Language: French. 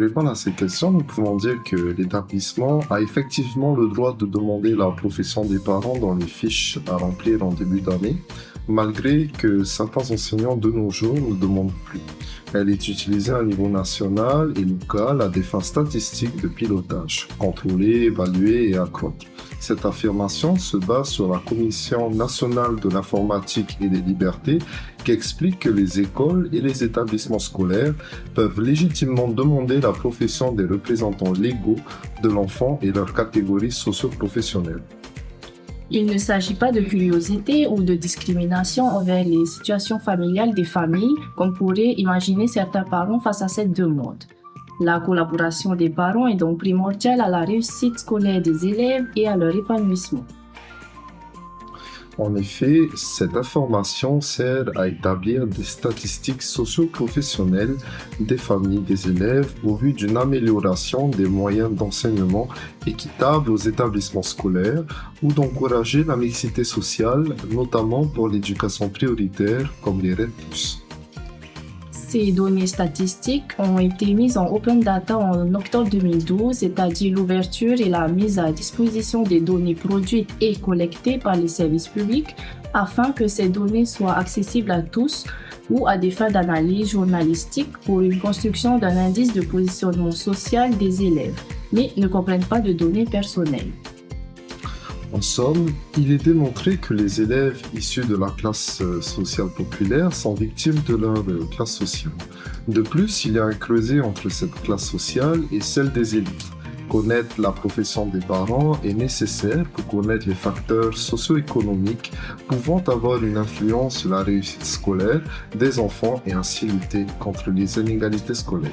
répondre à ces questions, nous pouvons dire que l'établissement a effectivement le droit de demander la profession des parents dans les fiches à remplir en début d'année, malgré que certains enseignants de nos jours ne demandent plus. Elle est utilisée à niveau national et local à des fins statistiques de pilotage, contrôler, évaluer et accroître. Cette affirmation se base sur la Commission nationale de l'informatique et des libertés qui explique que les écoles et les établissements scolaires peuvent légitimement demander la profession des représentants légaux de l'enfant et leur catégorie socio-professionnelle. Il ne s'agit pas de curiosité ou de discrimination envers les situations familiales des familles, comme pourraient imaginer certains parents face à cette demande. La collaboration des parents est donc primordiale à la réussite scolaire des élèves et à leur épanouissement. En effet, cette information sert à établir des statistiques socio-professionnelles des familles des élèves au vu d'une amélioration des moyens d'enseignement équitables aux établissements scolaires ou d'encourager la mixité sociale, notamment pour l'éducation prioritaire comme les RED+. Ces données statistiques ont été mises en open data en octobre 2012, c'est-à-dire l'ouverture et la mise à disposition des données produites et collectées par les services publics afin que ces données soient accessibles à tous ou à des fins d'analyse journalistique pour une construction d'un indice de positionnement social des élèves, mais ne comprennent pas de données personnelles. En somme, il est démontré que les élèves issus de la classe sociale populaire sont victimes de leur classe sociale. De plus, il y a un creuset entre cette classe sociale et celle des élites. Connaître la profession des parents est nécessaire pour connaître les facteurs socio-économiques pouvant avoir une influence sur la réussite scolaire des enfants et ainsi lutter contre les inégalités scolaires.